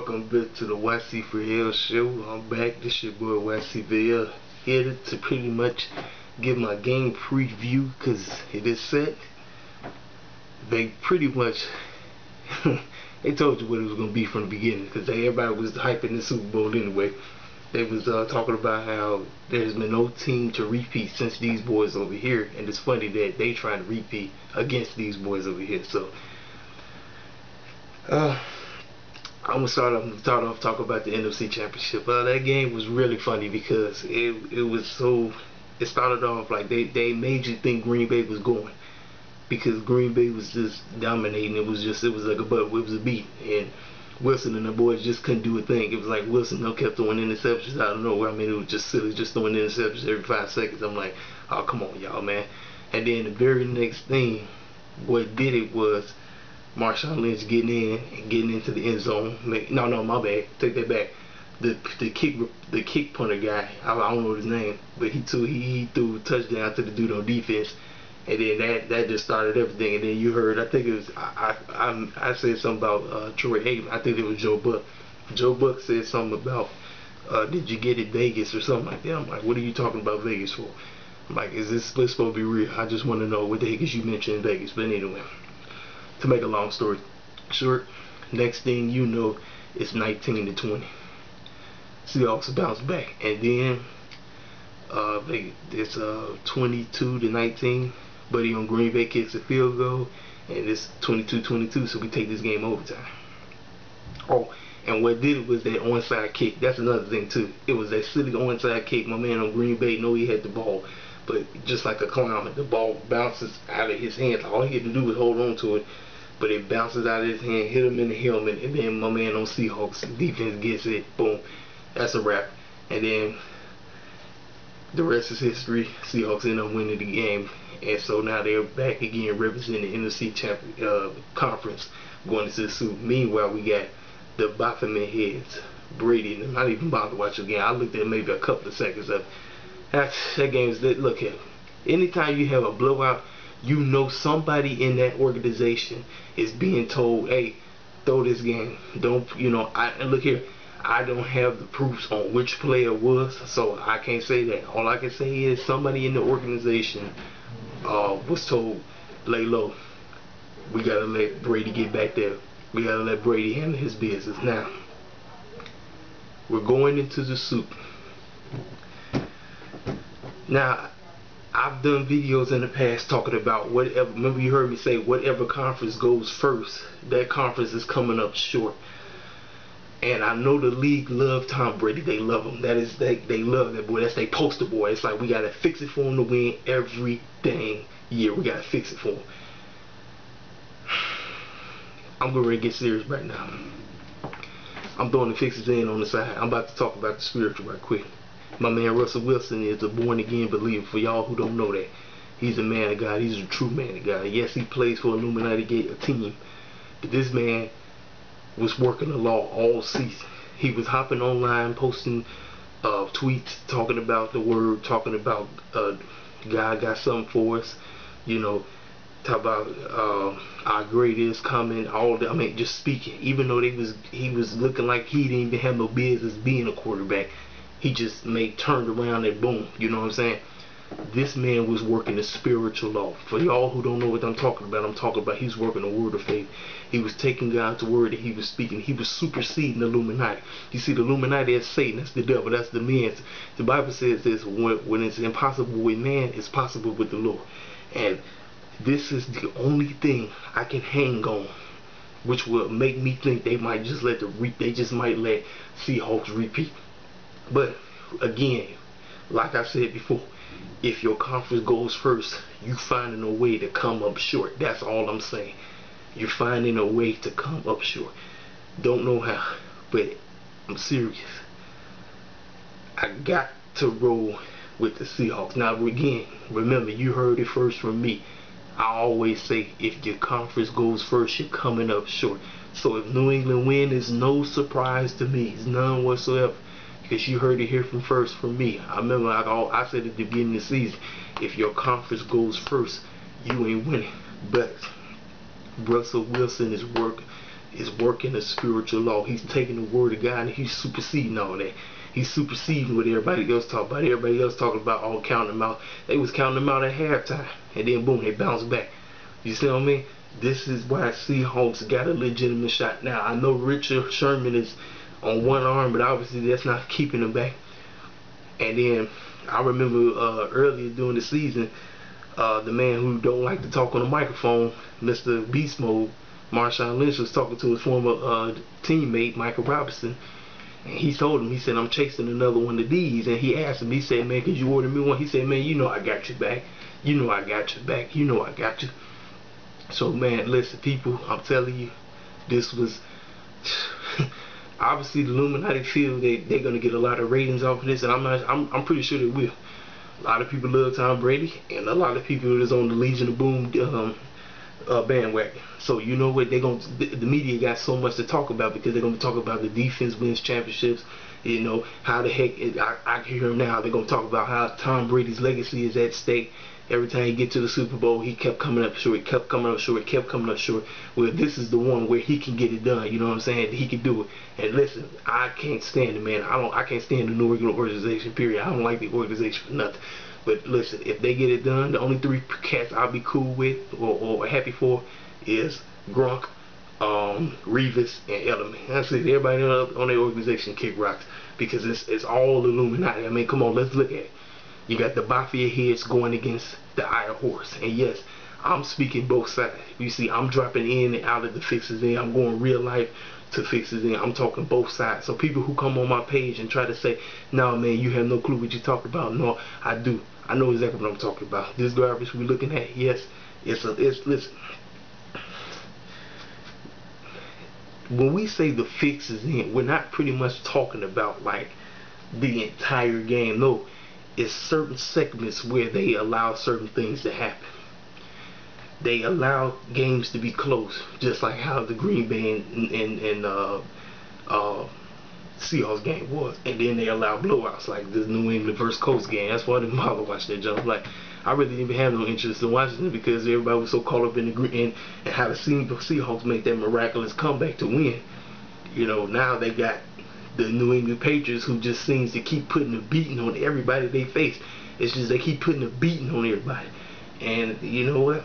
Welcome back to the YC4L show. I'm back. This your boy YC4L, here to pretty much give my game preview because it is set. They pretty much they told you what it was going to be from the beginning because everybody was hyping the Super Bowl anyway. They was talking about how there's been no team to repeat since these boys over here, and it's funny that they trying to repeat against these boys over here. So I'm gonna start off talking about the NFC Championship. That game was really funny because it started off like they made you think Green Bay was going, because Green Bay was just dominating. It was like it was a beat, and Wilson and the boys just couldn't do a thing. It was like Wilson kept throwing interceptions out of nowhere. I mean, it was just silly, just throwing interceptions every 5 seconds. I'm like, oh, come on, y'all, man. And then the very next thing, what did it was Marshawn Lynch getting into the end zone. No, my bad. Take that back. The kick punter guy, I don't know his name, but he threw a touchdown to the dude on defense, and then that just started everything. And then you heard, I think it was I said something about Troy Aikman. I think it was Joe Buck. Joe Buck said something about did you get it Vegas or something like that. I'm like, what are you talking about Vegas for? I'm like, is this supposed to be real? I just want to know what the heck is you mentioning Vegas. But anyway, to make a long story short, next thing you know, it's 19-20. Seahawks bounce back, and then it's 22-19. Buddy on Green Bay kicks a field goal, and it's 22-22. So we take this game overtime. Oh, and what did it was that onside kick. That's another thing too. It was that silly onside kick. My man on Green Bay know he had the ball, but just like a clown, the ball bounces out of his hands. All he had to do was hold on to it, but it bounces out of his hand, hit him in the helmet, and then my man on Seahawks defense gets it. Boom, that's a wrap. And then the rest is history. Seahawks end up winning the game, and so now they're back again representing the NFC Conference, going into the Super. Meanwhile, we got the Baphomet heads, Brady, and I'm not even bothered to watch the game. I looked at maybe a couple of seconds of that game's that. Look at, anytime you have a blowout, you know somebody in that organization is being told, hey, throw this game. Don't, and look here, I don't have the proofs on which player it was, so I can't say that. All I can say is somebody in the organization was told, lay low. We gotta let Brady get back there. We gotta let Brady handle his business. Now, we're going into the Super. Now, I've done videos in the past talking about whatever. Remember, you heard me say whatever conference goes first, that conference is coming up short. And I know the league love Tom Brady. They love him. They love that boy. That's their poster boy. It's like we gotta fix it for him to win every dang year. We gotta fix it for him. I'm going to get serious right now. I'm throwing the fixes in on the side. I'm about to talk about the spiritual right quick. My man Russell Wilson is a born-again believer. For y'all who don't know that, he's a man of God. He's a true man of God. Yes, he plays for Illuminati Gate, a team, but this man was working the law all season. He was hopping online, posting tweets, talking about the word, talking about God got something for us. Talk about our greatest coming, all that. I mean, just speaking. Even though he was looking like he didn't even have no business being a quarterback, he just turned around and boom. You know what I'm saying? This man was working the spiritual law. For y'all who don't know what I'm talking about he's working the word of faith. He was taking God's word that he was speaking. He was superseding the Illuminati. You see, the Illuminati is Satan. That's the devil. That's the man. The Bible says this: when it's impossible with man, it's possible with the Lord. And this is the only thing I can hang on, which will make me think they might just let Seahawks repeat. But again, like I said before, if your conference goes first, you finding a way to come up short. That's all I'm saying. You're finding a way to come up short. Don't know how, but I'm serious. I got to roll with the Seahawks. Now again, remember, you heard it first from me. I always say, if your conference goes first, you're coming up short. So if New England win, it's no surprise to me. It's none whatsoever. Because you heard it here first from me. I remember I said at the beginning of the season, if your conference goes first, you ain't winning. But Russell Wilson is is working a spiritual law. He's taking the word of God and he's superseding all that. He's superseding what everybody else talking about. Everybody else talking about all counting them out. They was counting them out at halftime, and then boom, they bounced back. You see what I mean? This is why Seahawks got a legitimate shot. Now I know Richard Sherman is on one arm, but obviously that's not keeping him back. And then I remember earlier during the season, the man who don't like to talk on the microphone, Mr. Beast Mode, Marshawn Lynch, was talking to his former teammate Michael Robinson, and he told him, he said, I'm chasing another one of these. And he asked him, he said, man, could you order me one? He said, man, you know I got your back. You know I got your back. You know I got you. So man, listen, people, I'm telling you, this was obviously the Illuminati feel they're gonna get a lot of ratings off of this, and I'm pretty sure they will. A lot of people love Tom Brady, and a lot of people is on the Legion of Boom bandwagon. So you know what, the media got so much to talk about, because they're gonna talk about the defense wins championships. You know how the heck I can hear them now. They're gonna talk about how Tom Brady's legacy is at stake. Every time he get to the Super Bowl, he kept coming up short, kept coming up short, kept coming up short. Well, this is the one where he can get it done. You know what I'm saying? He can do it. And listen, I can't stand it, man. I can't stand the New England organization, period. I don't like the organization for nothing. But listen, if they get it done, the only three cats I'll be cool with or happy for is Gronk, Revis, and Edelman. That's it. Everybody on their organization kick rocks, because it's all Illuminati. I mean, come on, let's look at it. You got the Mafia heads going against the Iron Horse. And yes, I'm speaking both sides. You see, I'm dropping in and out of the fixes in. I'm going real life to fixes in. I'm talking both sides. So people who come on my page and try to say, no man, you have no clue what you talk about. No, I do. I know exactly what I'm talking about. This garbage we're looking at, yes, listen. When we say the fixes in, we're not pretty much talking about like the entire game. No. It's certain segments where they allow certain things to happen. They allow games to be close, just like how the Green Bay and Seahawks game was. And then they allow blowouts, like the New England versus Colts game. That's why I didn't bother watching that jump. Like, I really didn't even have no interest in watching it, because everybody was so caught up in the green and how the Seahawks make that miraculous comeback to win. You know, now they got the New England Patriots, who just seems to keep putting a beating on everybody they face. It's just they keep putting a beating on everybody. And you know what?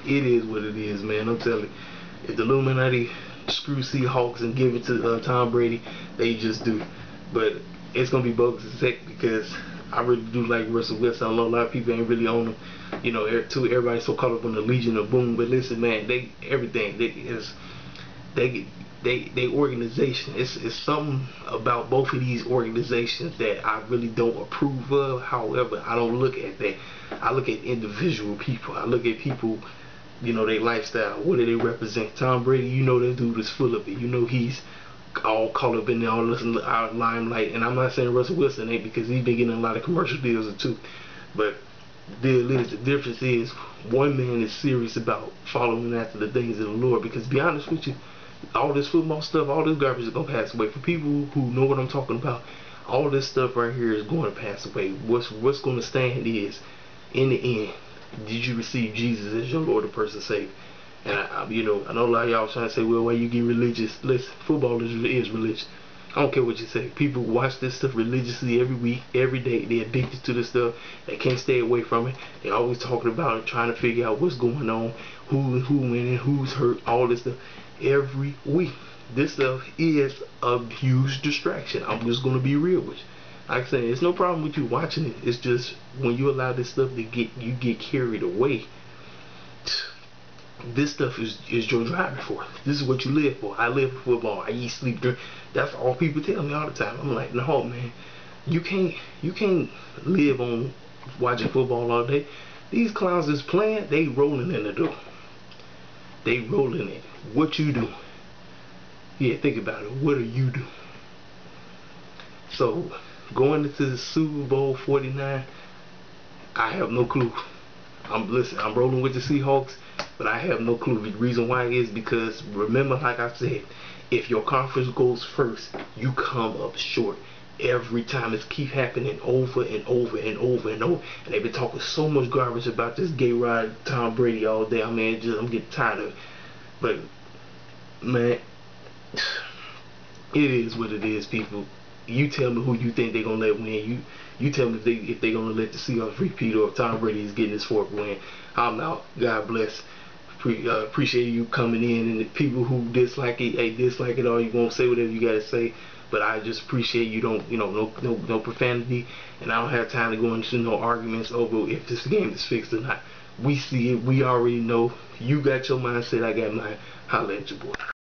It is what it is, man. I'm telling you. If the Illuminati screw Seahawks and give it to Tom Brady, they just do. But it's going to be bogus as heck, because I really do like Russell Wilson. I know a lot of people ain't really on him. You know, everybody's so caught up on the Legion of Boom. But listen, man, they organization. It's something about both of these organizations that I really don't approve of. However, I don't look at that. I look at individual people. I look at people, you know, their lifestyle. What do they represent? Tom Brady, you know, that dude is full of it. You know, he's all caught up in all this limelight. And I'm not saying Russell Wilson ain't, because he's been getting a lot of commercial deals too. But the difference is, one man is serious about following after the things of the Lord. Because to be honest with you, all this football stuff, all this garbage is going to pass away. For people who know what I'm talking about, all this stuff right here is going to pass away. What's going to stand is, in the end, did you receive Jesus as your Lord and personal Savior? And you know, I know a lot of y'all trying to say, well, why you get religious? Listen, football is religion. I don't care what you say. People watch this stuff religiously every week, every day. They're addicted to this stuff. They can't stay away from it. They're always talking about it, trying to figure out what's going on, who winning, who's hurt, all this stuff. Every week, this stuff is a huge distraction. I'm just gonna be real with you. Like I said, it's no problem with you watching it. It's just when you allow this stuff to get carried away. This stuff is your driving force. This is what you live for. I live for football. I eat, sleep, drink. That's all people tell me all the time. I'm like, no man, you can't live on watching football all day. These clowns is playing. They rolling in the door. They rolling it. What you do? Yeah, think about it. What do you do? So, going into the Super Bowl 49, I have no clue. I'm rolling with the Seahawks, but I have no clue. The reason why is because, remember, like I said, if your conference goes first, you come up short. Every time it keep happening over and over and over and over. And they've been talking so much garbage about this gay ride Tom Brady all day. I mean, I'm getting tired of it. But Man, it is what it is, people. You tell me who you think they're gonna let win. You tell me if they gonna let the Seahawks repeat or if Tom Brady is getting his fourth win. I'm out. God bless. Appreciate you coming in, and the people who dislike it, hey, dislike it all. You won't say whatever you gotta say, but I just appreciate you don't, no profanity, and I don't have time to go into no arguments over if this game is fixed or not. We see it. We already know. You got your mindset. I got mine. Holla at your boy.